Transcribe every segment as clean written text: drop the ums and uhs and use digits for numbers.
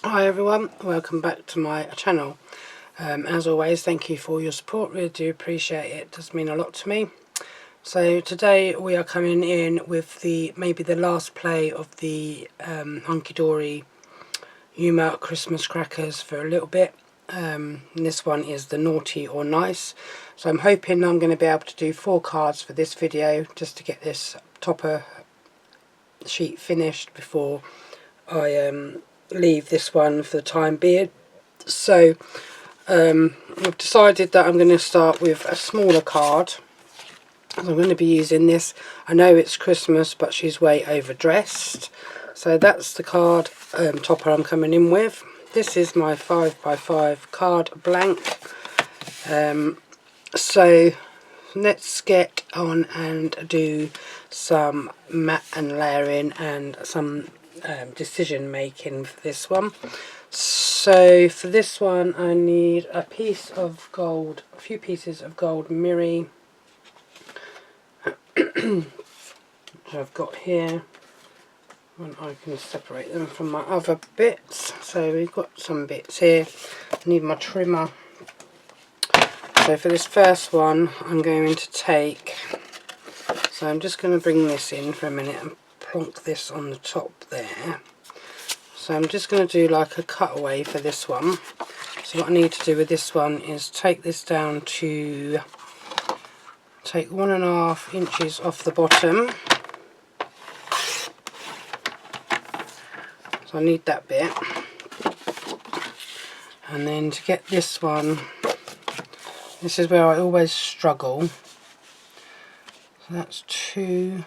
Hi everyone, welcome back to my channel. As always, thank you for your support, really do appreciate it, it does mean a lot to me. So today we are coming in with maybe the last play of the Hunkydory Humour Christmas crackers for a little bit. And this one is the Naughty or Nice. So I'm hoping I'm going to be able to do 4 cards for this video just to get this topper sheet finished before I leave this one for the time being. So I've decided that I'm going to start with a smaller card. I'm going to be using this. I know it's Christmas, but she's way overdressed. So that's the card topper I'm coming in with. This is my 5x5 card blank. So let's get on and do some mat and layering and some decision making for this one. So for this one I need a piece of gold, a few pieces of gold mirror which I've got here, and I can separate them from my other bits. So we've got some bits here. I need my trimmer. So for this first one I'm going to take, so I'm just going to bring this in for a minute and plonk this on the top there. So I'm just going to do like a cutaway for this one. So what I need to do with this one is take this down to, take 1.5 inches off the bottom. So I need that bit. And then to get this one, this is where I always struggle. So that's 2.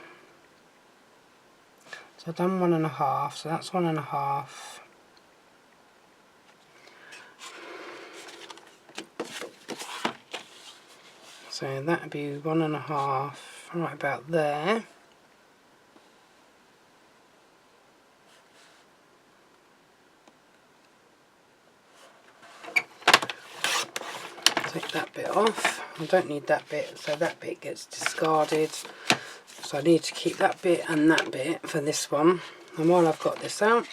So I've done 1.5, so that's 1.5. So that would be 1.5, right about there. Take that bit off. I don't need that bit, so that bit gets discarded. So I need to keep that bit and that bit for this one. And while I've got this out,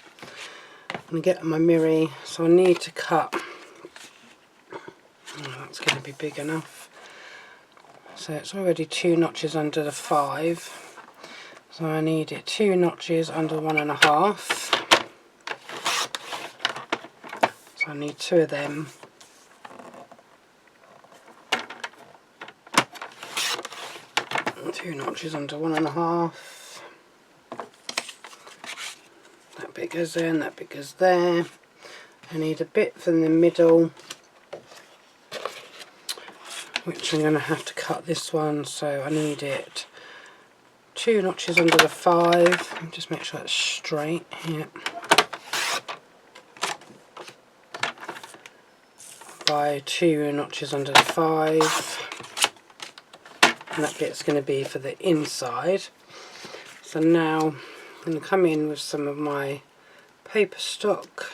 I'm going to get my mirror. So I need to cut. Oh, that's going to be big enough. So it's already 2 notches under the 5. So I need it 2 notches under 1.5. So I need 2 of them. And 2 notches under 1.5. That bit goes there and that bit goes there. I need a bit from the middle, which I'm going to have to cut this one, so I need it 2 notches under the 5. Just make sure it's straight here. By 2 notches under the 5. And that bit's going to be for the inside. So now I'm going to come in with some of my paper stock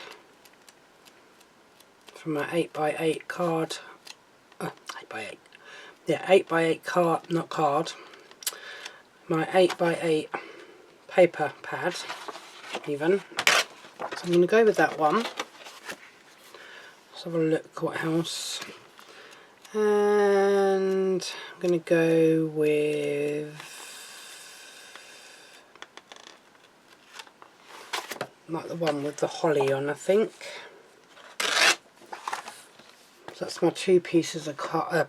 from my 8x8 card. 8x8. Yeah, 8x8 card, not card. My 8x8 paper pad, even. So I'm going to go with that one. Let's have a look what else. And I'm going to go with like the one with the holly on, I think. So that's my 2 pieces of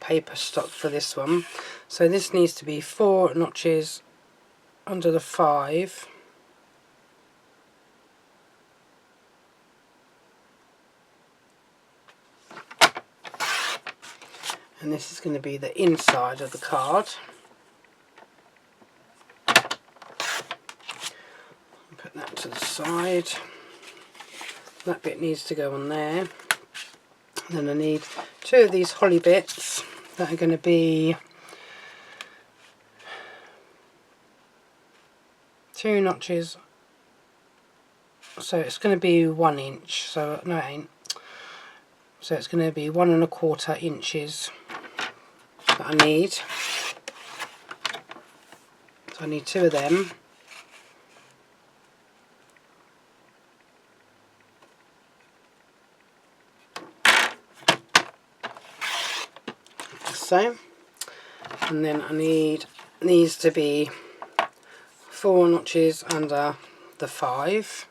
paper stock for this one. So this needs to be 4 notches under the 5. And this is going to be the inside of the card. Put that to the side. That bit needs to go on there. And then I need 2 of these holly bits that are going to be 2 notches. So it's going to be 1 inch. So no, it ain't. So it's going to be 1.25 inches that I need. So I need 2 of them. so. And then I need these to be 4 notches under the 5.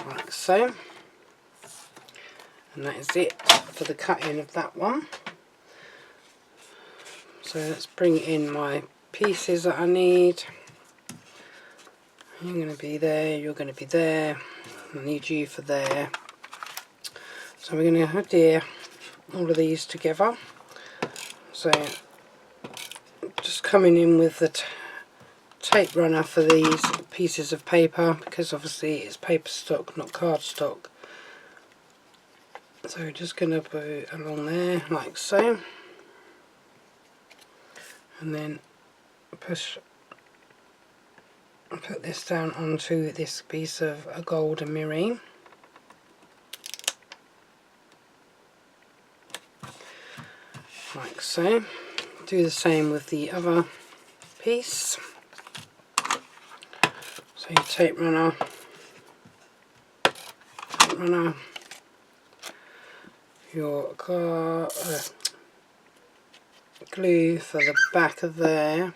Like so. And that is it for the cutting of that one. So let's bring in my pieces that I need. You're going to be there, you're going to be there, I need you for there. So we're going to adhere all of these together. So just coming in with the tape runner for these pieces of paper, because obviously it's paper stock, not cardstock. So we're just going to put it along there like so, and then put this down onto this piece of a gold emery. Like so. Do the same with the other piece. So your tape runner, your glue for the back of there,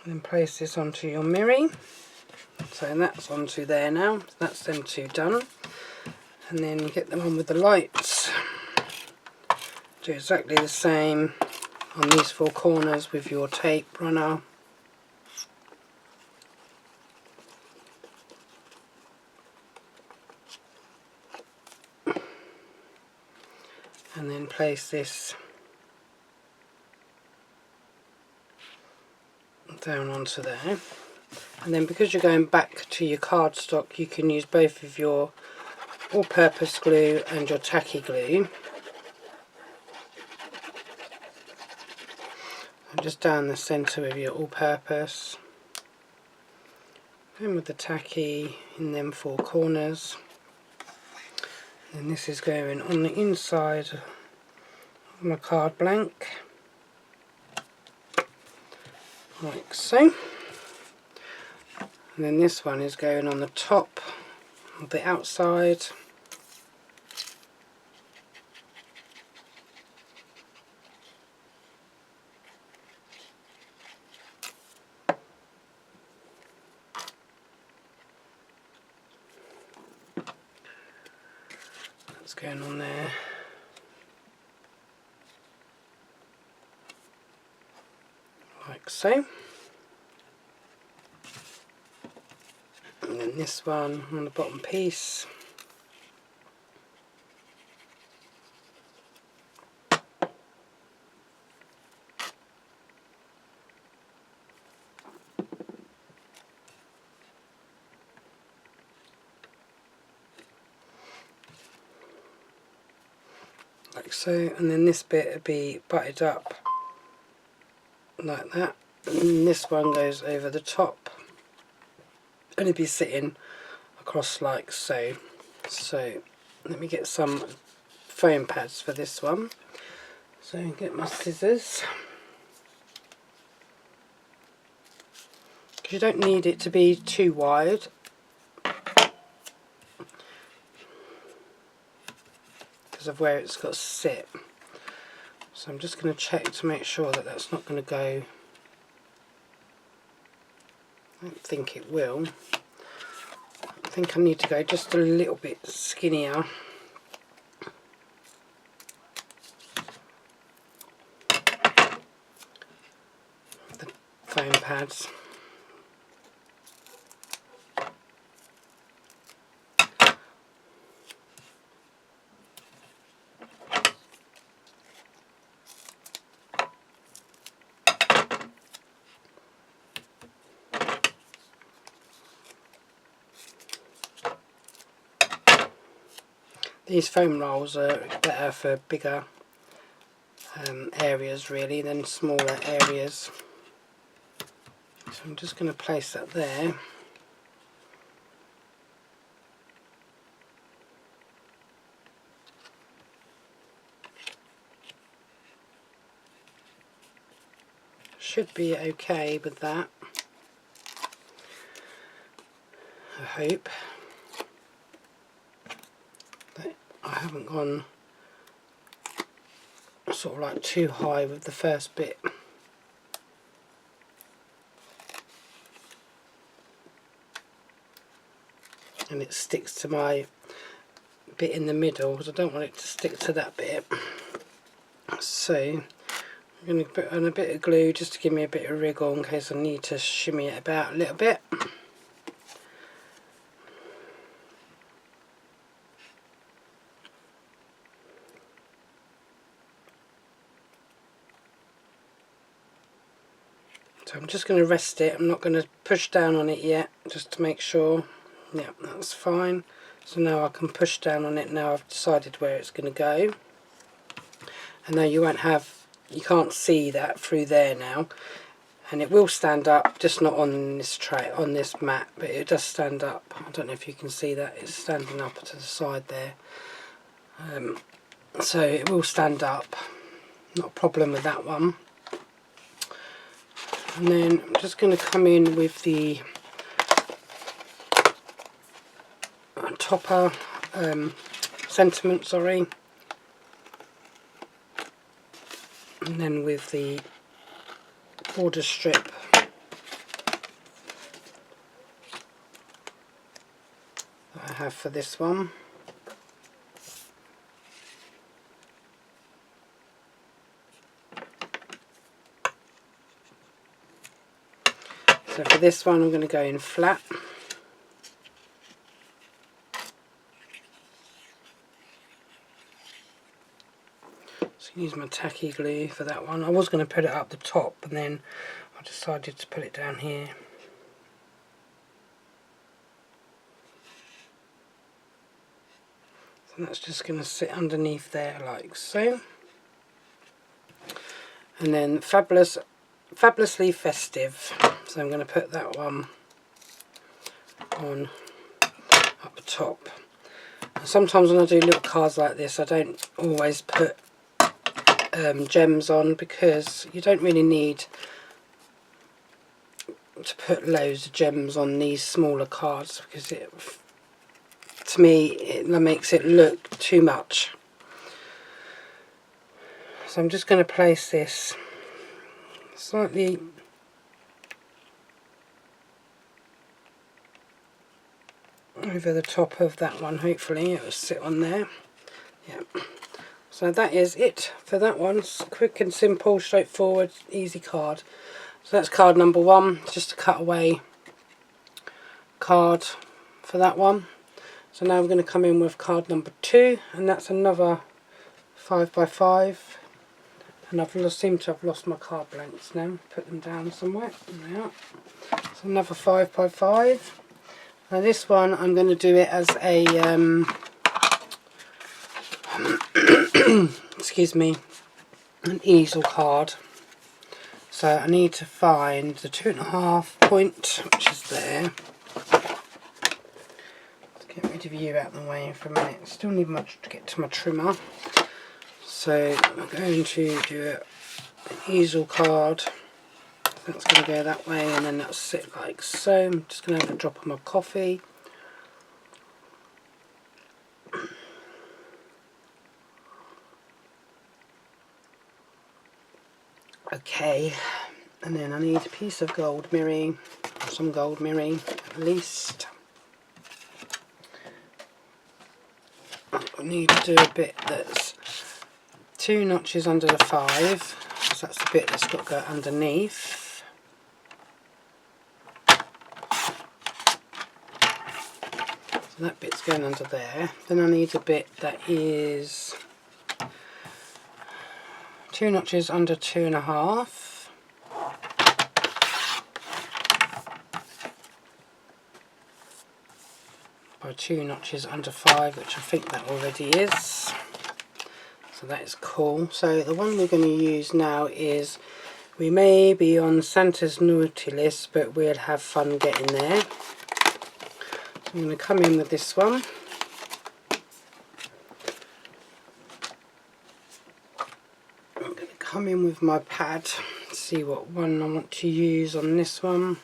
and then place this onto your mirror. So that's onto there now. So that's them two done. And then get them on with the lights. Do exactly the same on these 4 corners with your tape runner. And then place this down onto there. And then because you're going back to your cardstock, you can use both of your all-purpose glue and your tacky glue. And just down the centre with your all-purpose. Going with the tacky in them 4 corners. And this is going on the inside of my card blank. Like so. And then this one is going on the top of the outside. That's going on there. Like so. And then this one on the bottom piece. Like so, and then this bit will be butted up like that, and this one goes over the top and it'll be sitting across like so. So let me get some foam pads for this one. So get my scissors, because you don't need it to be too wide. Because of where it's got to sit. So I'm just going to check to make sure that that's not going to go. I don't think it will. I think I need to go just a little bit skinnier. The foam pads. These foam rolls are better for bigger areas really than smaller areas. So I'm just going to place that there. Should be okay with that. hope that I haven't gone sort of like too high with the first bit. And it sticks to my bit in the middle, because I don't want it to stick to that bit. So I'm going to put on a bit of glue just to give me a bit of wriggle in case I need to shimmy it about a little bit. So I'm just going to rest it. I'm not going to push down on it yet, just to make sure. Yeah, that's fine. So now I can push down on it. Now I've decided where it's going to go. And now you can't see that through there now. And it will stand up, just not on this tray, on this mat, but it does stand up. I don't know if you can see that. It's standing up to the side there. So it will stand up. Not a problem with that one. And then I'm just going to come in with the topper sentiment, sorry, and then with the border strip that I have for this one. So for this one I'm going to go in flat. So use my tacky glue for that one. I was going to put it up the top, and then I decided to put it down here. So that's just going to sit underneath there like so. And then Fabulously Festive. So I'm going to put that one on up the top. And sometimes when I do little cards like this, I don't always put gems on, because you don't really need to put loads of gems on these smaller cards, because to me it makes it look too much. So I'm just going to place this slightly over the top of that one. Hopefully it will sit on there. Yeah. So that is it for that one. It's quick and simple, straightforward, easy card. So that's card number one, just a cutaway card for that one. So now we're going to come in with card number two, and that's another 5x5. And seem to have lost my card blanks now. Put them down somewhere. There they are. So another 5x5. Now this one I'm going to do it as a excuse me, an easel card. So I need to find the 2.5 point, which is there. Let's get rid of you out of the way for a minute. Still need much to get to my trimmer. So I'm going to do an easel card. That's going to go that way, and then that'll sit like so. I'm just going to have a drop of my coffee. Okay, and then I need a piece of gold mirroring, or some gold mirroring at least. I need to do a bit that's 2 notches under the 5, because that's the bit that's got to go underneath. So that bit's going under there. Then I need a bit that is 2 notches under 2.5. By 2 notches under 5, which I think that already is. So that is cool. So the one we're going to use now is, we may be on Santa's naughty list, but we'll have fun getting there. So I'm going to come in with this one. I'm going to come in with my pad, see what one I want to use on this one.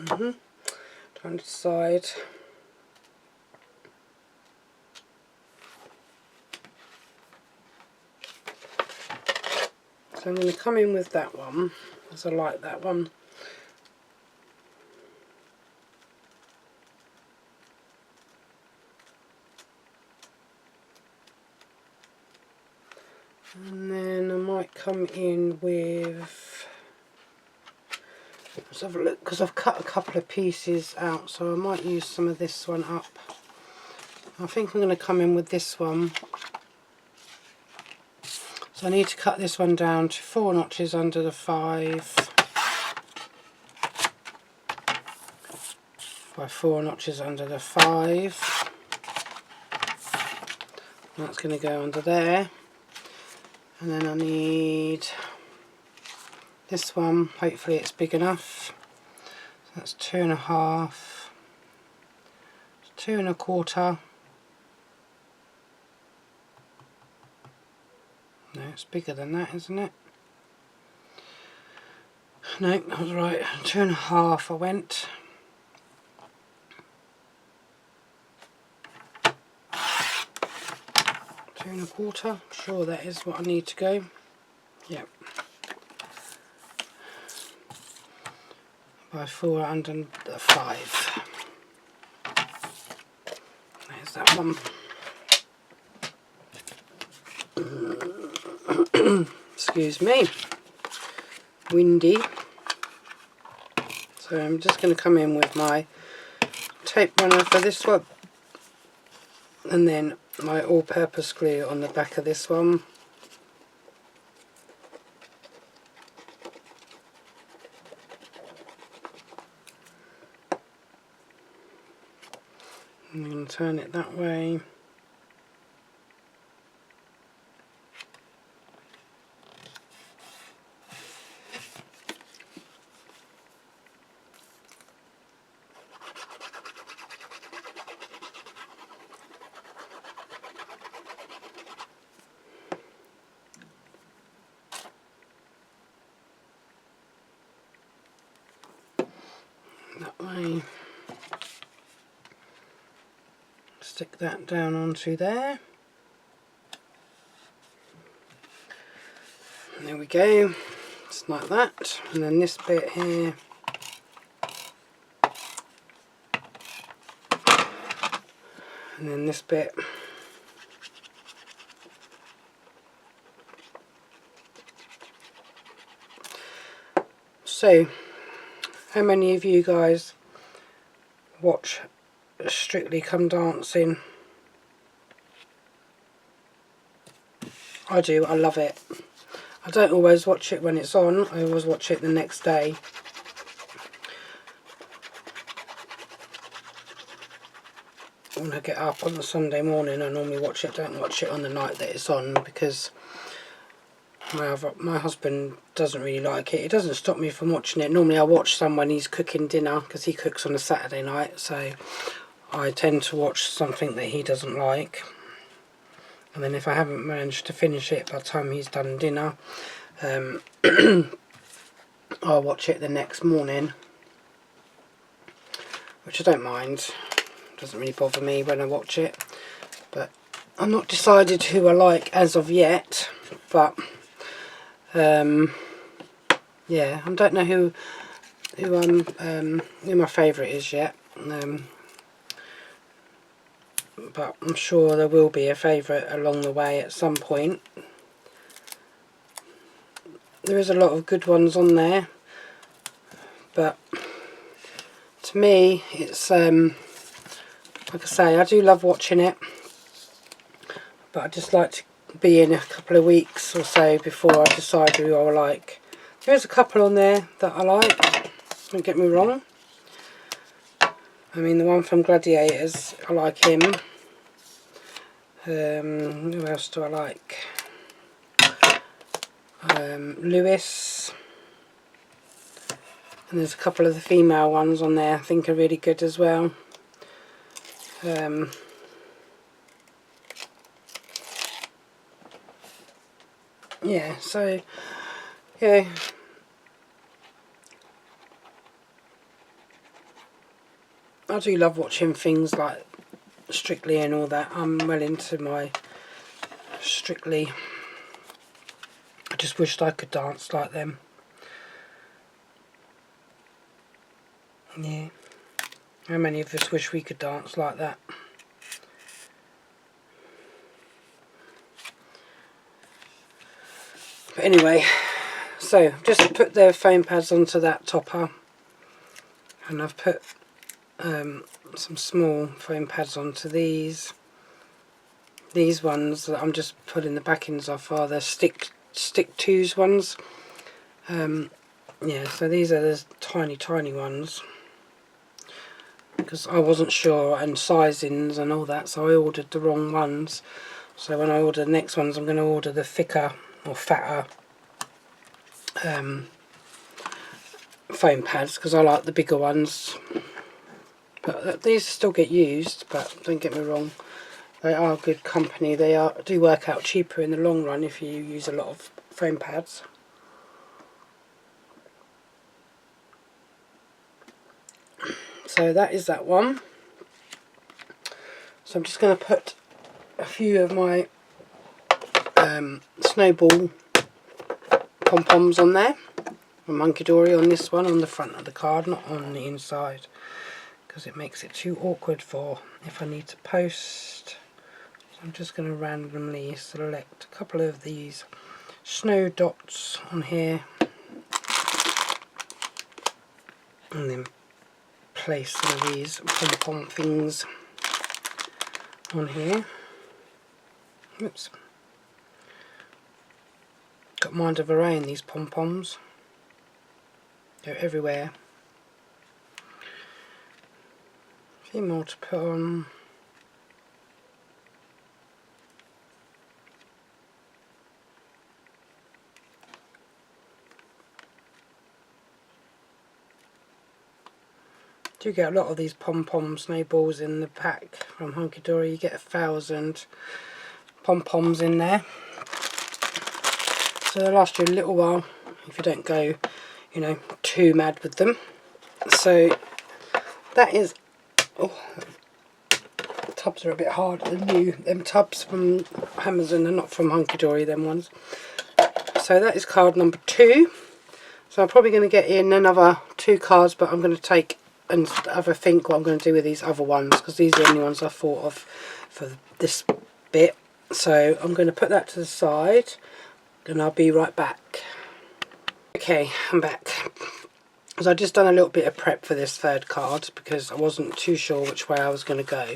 Trying to decide. So I'm going to come in with that one, as I like that one. And then I might come in with, let's have a look, because I've cut a couple of pieces out, so I might use some of this one up. I think I'm going to come in with this one. So I need to cut this one down to 4 notches under the 5 by 4 notches under the 5. That's going to go under there. And then I need this one, hopefully it's big enough. So that's 2.5, 2.25. No, it's bigger than that, isn't it? No, I was right. 2.5 I went. 2.25. I'm sure that is what I need to go. Yep. By 4 under the 5. There's that one. Excuse me. Windy. So I'm just going to come in with my tape runner for this one, and then my all-purpose glue on the back of this one. I'm going to turn it that way. That way. Stick that down onto there. And there we go. Just like that. And then this bit here. And then this bit. So, how many of you guys watch Strictly Come Dancing? I do, I love it. I don't always watch it when it's on, I always watch it the next day. When I get up on the Sunday morning, I normally watch it, don't watch it on the night that it's on, because my husband doesn't really like it. It doesn't stop me from watching it. Normally I watch some when he's cooking dinner, because he cooks on a Saturday night, so I tend to watch something that he doesn't like. And then if I haven't managed to finish it by the time he's done dinner, I'll watch it the next morning, which I don't mind. It doesn't really bother me when I watch it. But I'm not decided who I like as of yet. But yeah, I don't know who my favourite is yet. But I'm sure there will be a favourite along the way at some point. There is a lot of good ones on there, but to me it's like I say, I do love watching it, but I just like to be in a couple of weeks or so before I decide who I like. There's a couple on there that I like, don't get me wrong. I mean, the one from Gladiators, I like him. Who else do I like? Lewis. And there's a couple of the female ones on there I think are really good as well. Yeah, so yeah. I do love watching things like Strictly and all that. I'm well into my Strictly. I just wished I could dance like them. Yeah. How many of us wish we could dance like that? But anyway, so just put the foam pads onto that topper, and I've put some small foam pads onto these. These ones that I'm just putting the backings off are the stick twos ones. Yeah, so these are the tiny ones, because I wasn't sure, and sizings and all that, so I ordered the wrong ones. So when I order the next ones, I'm going to order the thicker or fatter foam pads, because I like the bigger ones. But these still get used, but don't get me wrong, they are good company. They do work out cheaper in the long run if you use a lot of foam pads. So that is that one. So I'm just going to put a few of my snowball pom-poms on there from Hunkydory on this one, on the front of the card, not on the inside, because it makes it too awkward for if I need to post. So I'm just going to randomly select a couple of these snow dots on here and then place some of these pom-pom things on here. Oops. Got mind of her own, these pom-poms. They're everywhere. A few more to put on. Do get a lot of these pom-pom snowballs in the pack from Hunkydory. You get 1,000 pom-poms in there, so they'll last you a little while if you don't go, you know, too mad with them. So that is, oh, the tubs are a bit hard. The new them tubs from Amazon, they're not from Hunkydory, them ones. So that is card number 2. So I'm probably going to get in another 2 cards, but I'm going to take and have a think what I'm going to do with these other ones, because these are the only ones I thought of for this bit. So I'm going to put that to the side and I'll be right back. Okay, I'm back. So I just done a little bit of prep for this third card because I wasn't too sure which way I was going to go.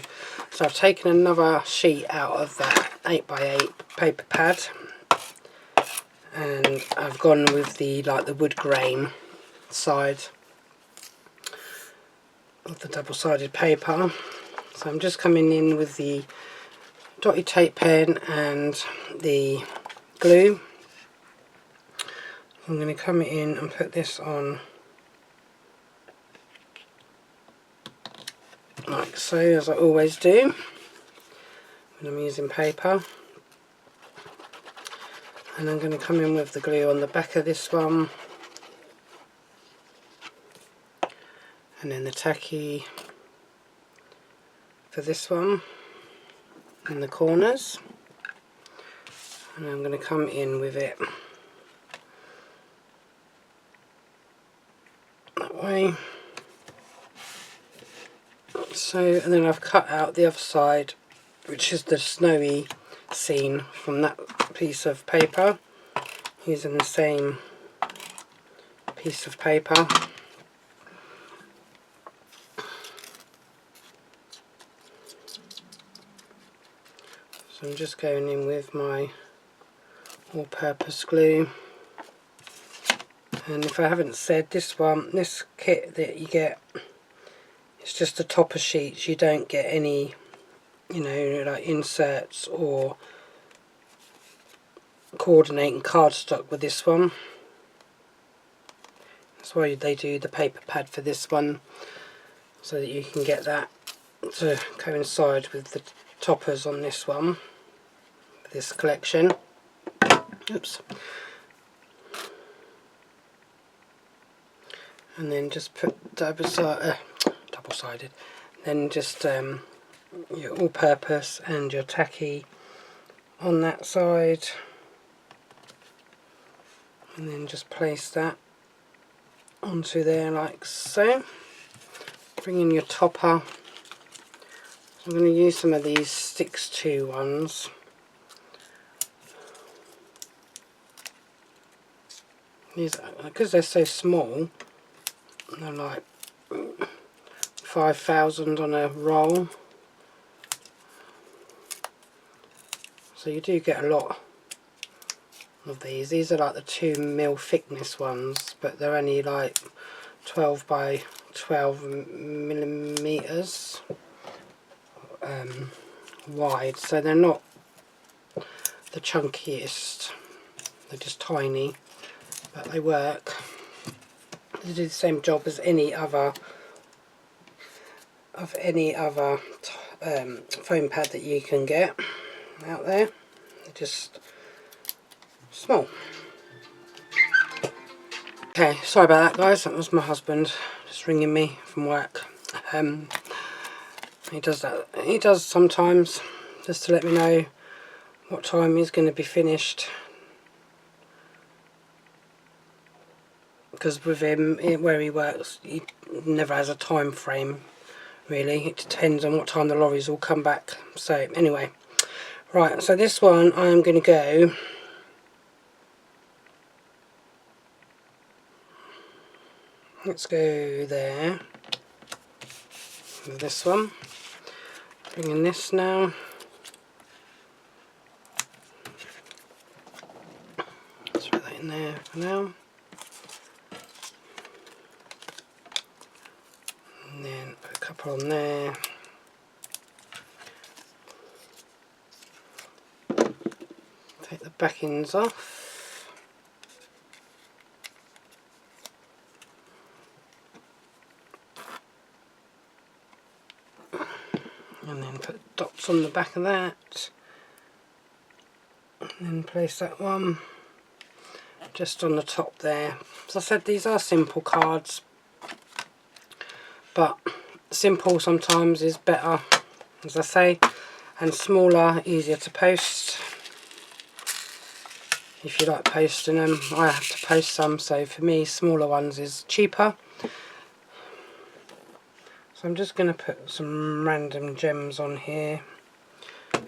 So I've taken another sheet out of that 8x8 paper pad, and I've gone with the the wood grain side of the double-sided paper. So I'm just coming in with the dotty tape pen and the glue. I'm going to come in and put this on like so, as I always do when I'm using paper. And I'm going to come in with the glue on the back of this one, and then the tacky for this one in the corners, and I'm going to come in with it that way. So, and then I've cut out the other side, which is the snowy scene from that piece of paper, using the same piece of paper. So I'm just going in with my all-purpose glue. And if I haven't said, this kit that you get, it's just the topper sheets. You don't get any, you know, like inserts or coordinating cardstock with this one. That's why they do the paper pad for this one, so that you can get that to coincide with the toppers on this one, this collection. Oops. And then just put double-sided, then just your all-purpose and your tacky on that side, and then just place that onto there like so. Bring in your topper. I'm going to use some of these sticks to ones. These, because they're so small, they're like 5,000 on a roll, so you do get a lot of these. These are like the 2mm thickness ones, but they're only like 12 by 12 millimeters wide, so they're not the chunkiest, they're just tiny, but they work. They do the same job as any other foam pad that you can get out there. They're just small. Okay, sorry about that guys, that was my husband just ringing me from work. He does that, he does sometimes, just to let me know what time he's going to be finished. Because with him, where he works, he never has a time frame really. It depends on what time the lorries all come back. So anyway, right, so this one I'm going to go, let's go there with this one. Bring in this now. Throw that in there for now. And then put a couple on there. Take the backings off. And then put dots on the back of that. And then place that one just on the top there. As I said, these are simple cards, but simple sometimes is better, as I say, and smaller, easier to post. If you like posting them, I have to post some, so for me smaller ones is cheaper. So I'm just going to put some random gems on here. I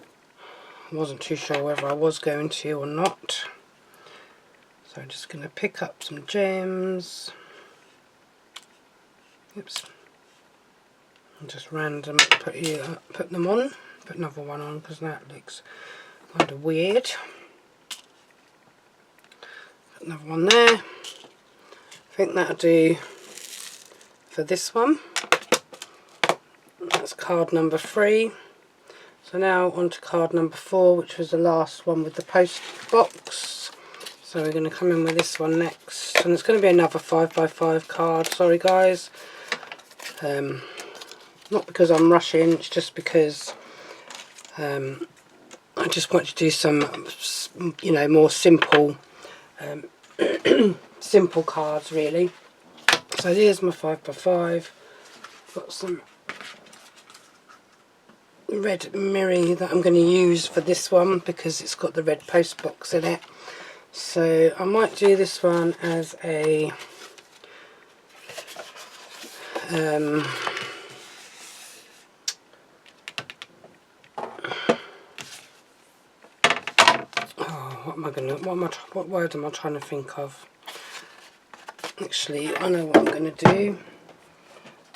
wasn't too sure whether I was going to or not. So I'm just going to pick up some gems. Oops. And just random put them on. Put another one on because that looks kind of weird. Put another one there. I think that'll do for this one. That's card number 3. So now on to card number 4, which was the last one with the post box. So we're going to come in with this one next, and it's going to be another 5x5 card. Sorry guys, not because I'm rushing, it's just because I just want to do some, you know, more simple simple cards really. So here's my 5x5. Got some red mirror that I'm going to use for this one because it's got the red post box in it. So I might do this one as a what word am I trying to think of? Actually, I know what I'm going to do.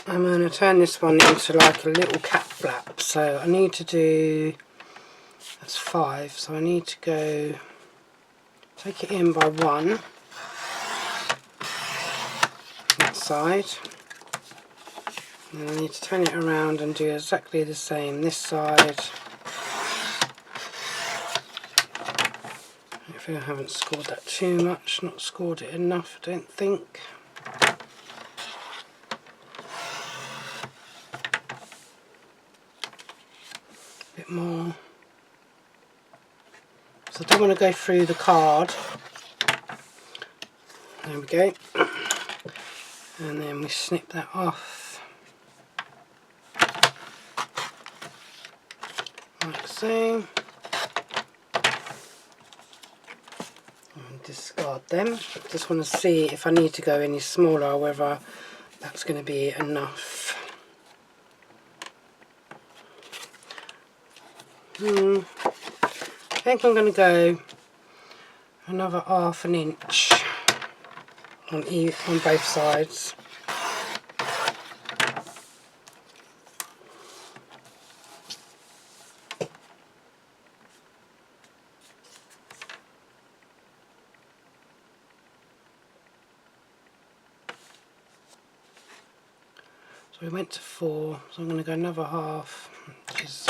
I'm going to turn this one into like a little cat flap. So I need to do, that's 5, so I need to go, take it in by 1, that side. And I need to turn it around and do exactly the same this side. If I haven't scored that too much, not scored it enough, I don't think. Bit more. So I don't want to go through the card. There we go. And then we snip that off. so. And discard them. Just want to see if I need to go any smaller or whether that's going to be enough. I think I'm going to go another ½ an inch on both sides. So we went to 4, so I'm going to go another half, which is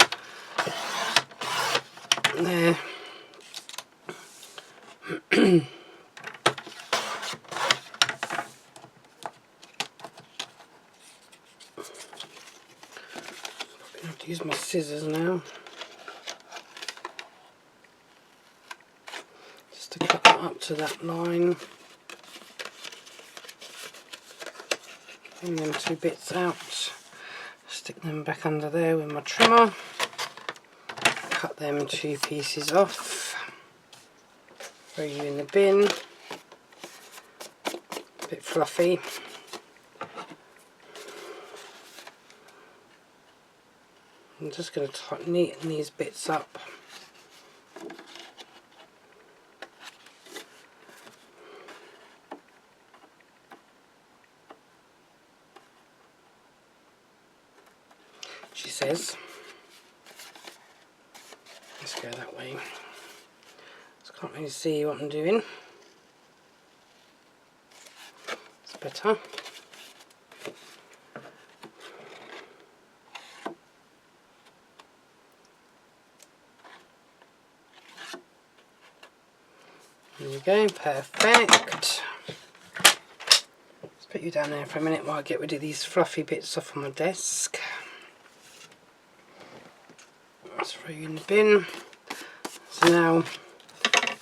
there. I have to use my scissors now, just to cut that up to that line. Bring them 2 bits out, stick them back under there with my trimmer, cut them 2 pieces off, throw you in the bin, a bit fluffy. I'm just going to neaten these bits up. She says. Let's go that way. Just can't really see what I'm doing. It's better. There we go, perfect. Let's put you down there for a minute while I get rid of these fluffy bits off on my desk. Let's throw you in the bin. So now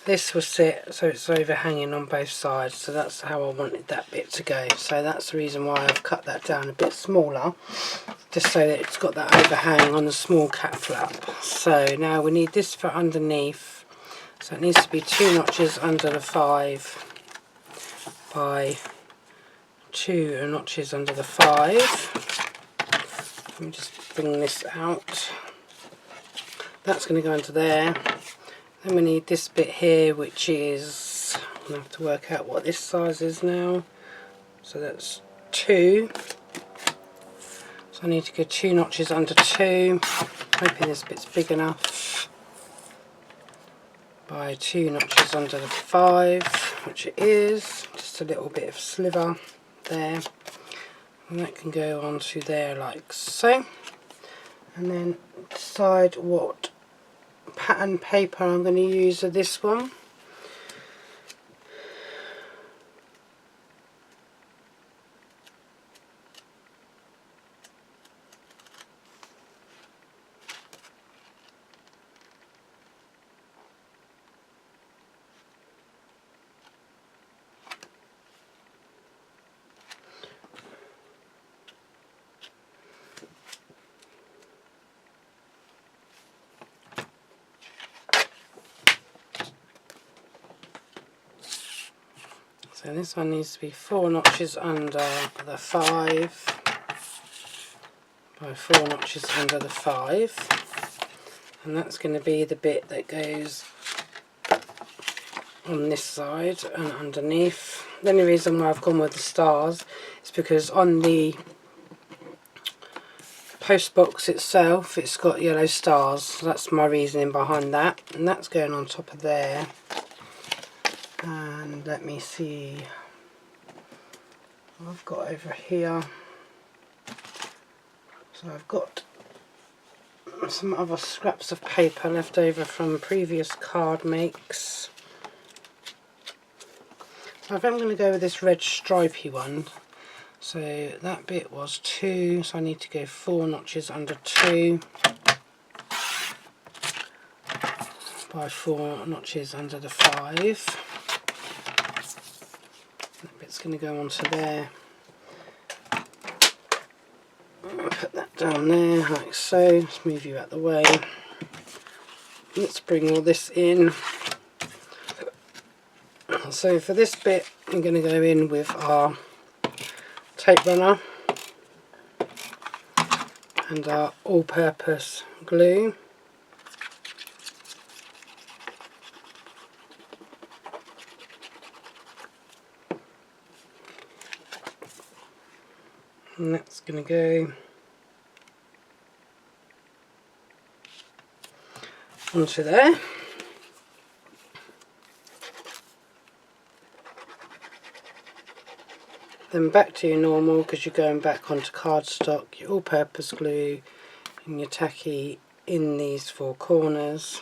this will sit so it's overhanging on both sides, so that's how I wanted that bit to go. So that's the reason why I've cut that down a bit smaller, just so that it's got that overhang on the small cat flap. So now we need this for underneath. So it needs to be 2 notches under the 5 by 2 notches under the 5. Let me just bring this out. That's going to go into there. Then we need this bit here, which is, I'm going to have to work out what this size is now. So that's 2. So I need to go 2 notches under 2. Hoping this bit's big enough. By 2 notches under the 5, which it is, just a little bit of sliver there, and that can go onto there like so. And then decide what pattern paper I'm going to use for this one. So this one needs to be 4 notches under the 5 by 4 notches under the 5, and that's going to be the bit that goes on this side and underneath. The only reason why I've gone with the stars is because on the post box itself it's got yellow stars, so that's my reasoning behind that, and that's going on top of there. And let me see what I've got over here. So I've got some other scraps of paper left over from previous card makes. So I think I'm going to go with this red stripy one. So that bit was 2, so I need to go 4 notches under 2 by 4 notches under the 5. That bit's going to go onto there. I'll put that down there like so. Let's move you out the way. let's bring all this in. So for this bit I'm going to go in with our tape runner and our all-purpose glue. And that's going to go onto there. Then back to your normal, because you're going back onto cardstock, your all-purpose glue and your tacky in these four corners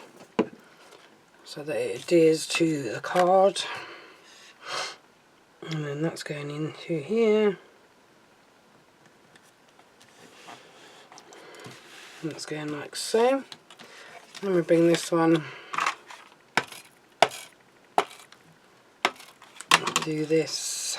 so that it adheres to the card. And then that's going into here. And it's going like so. Then we bring this one, do this.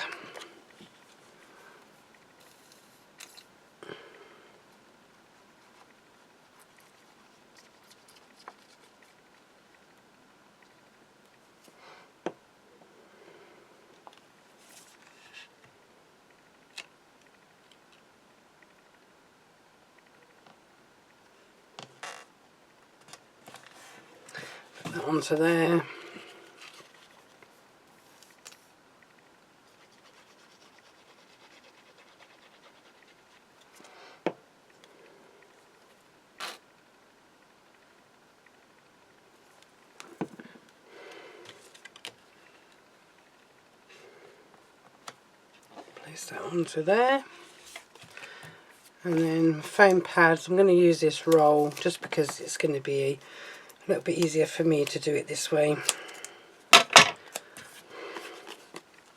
Put that onto there. Place that onto there. And then foam pads, I'm going to use this roll just because it's going to be a little bit easier for me to do it this way.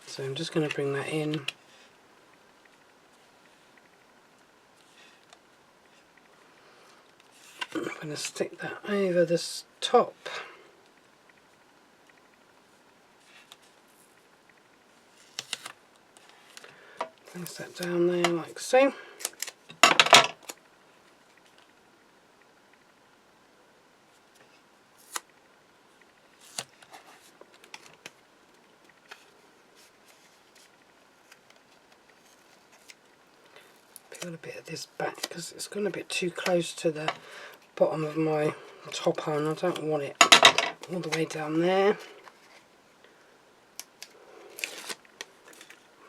So I'm just going to bring that in. I'm going to stick that over this top. Place that down there like so. Peel a bit of this back because it's gone a bit too close to the bottom of my topper and I don't want it all the way down there.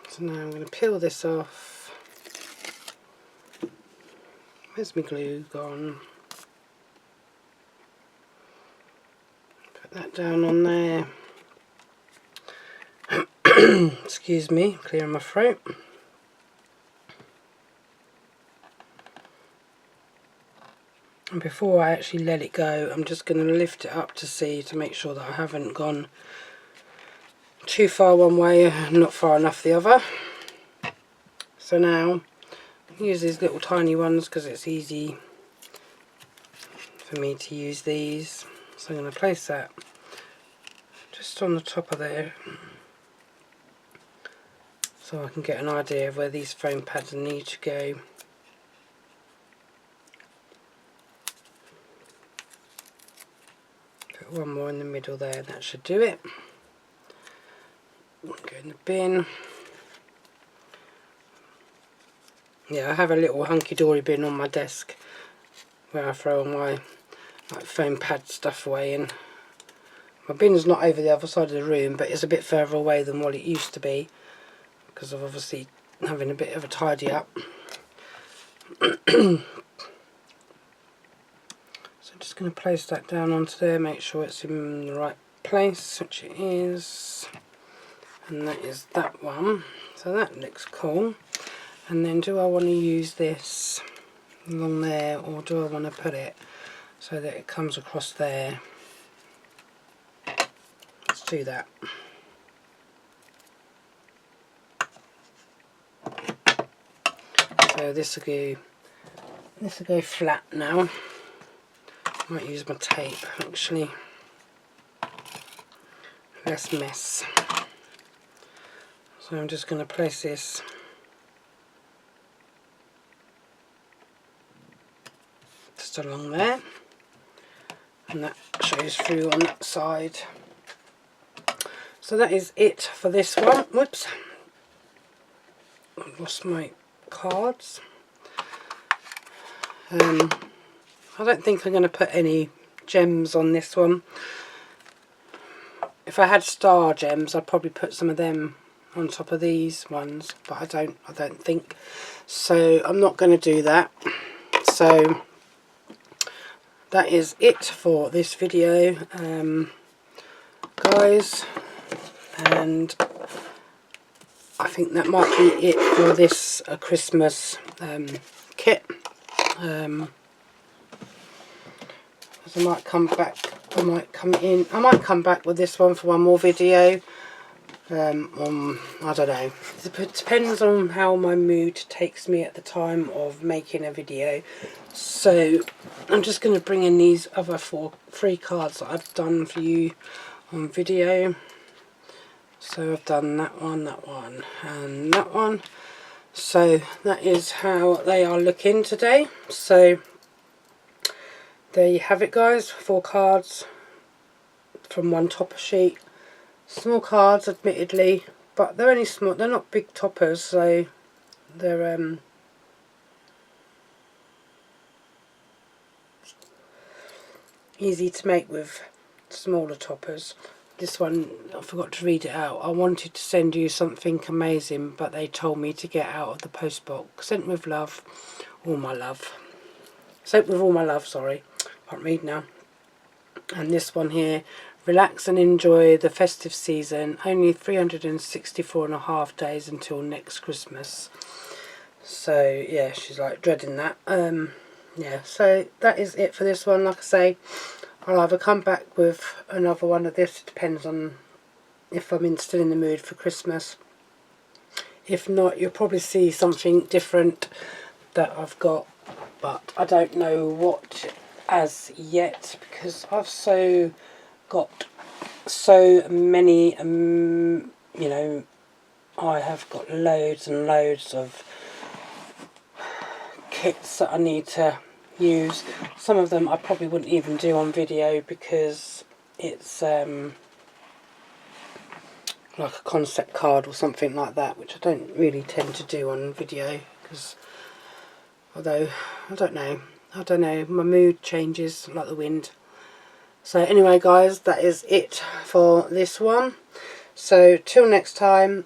So now I'm going to peel this off. Where's my glue gone? Put that down on there. Excuse me, clearing my throat. And before I actually let it go, I'm just going to lift it up to see, to make sure that I haven't gone too far one way and not far enough the other. So now, use these little tiny ones because it's easy for me to use these. So I'm going to place that just on the top of there so I can get an idea of where these foam pads need to go. Put one more in the middle there, that should do it. Go in the bin. Yeah, I have a little Hunkydory bin on my desk where I throw all my foam pad stuff away in. My bin's not over the other side of the room, but it's a bit further away than what it used to be because of obviously having a bit of a tidy up. So I'm just going to place that down onto there, make sure it's in the right place, which it is. And that is that one. So that looks cool. And then do I want to use this along there, or do I want to put it so that it comes across there? Let's do that. So this will go flat now. I might use my tape actually. Less mess. So I'm just going to place this just along there, and that shows through on that side. So that is it for this one. Whoops, I've lost my cards. I don't think I'm going to put any gems on this one. If I had star gems, I'd probably put some of them on top of these ones, but I don't think so. I'm not going to do that. So that is it for this video, guys, and I think that might be it for this Christmas kit. I might come back, I might come back with this one for one more video. I don't know, it depends on how my mood takes me at the time of making a video. So I'm just going to bring in these other three cards that I've done for you on video. So I've done that one, and that one. So that is how they are looking today. So there you have it, guys. 4 cards from one topper sheet. Small cards, admittedly, but they're only small. They're not big toppers, so they're easy to make with smaller toppers. This one, I forgot to read it out. I wanted to send you something amazing, but they told me to get out of the post box. Sent with love, all my love. Sent with all my love, sorry. Can't read now. And this one here, relax and enjoy the festive season. Only 364.5 days until next Christmas. So yeah, she's like dreading that. Yeah, so that is it for this one. Like I say, I'll either come back with another one of this. It depends on if I'm still in the mood for Christmas. If not, you'll probably see something different that I've got, but I don't know what as yet, because I've got so many, you know, I have got loads and loads of kits that I need to use. Some of them I probably wouldn't even do on video because it's like a concept card or something like that, which I don't really tend to do on video, because although I don't know, my mood changes like the wind. So anyway, guys, that is it for this one. So till next time,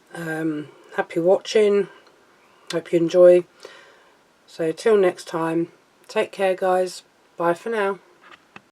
happy watching, hope you enjoy. So till next time, take care, guys, bye for now.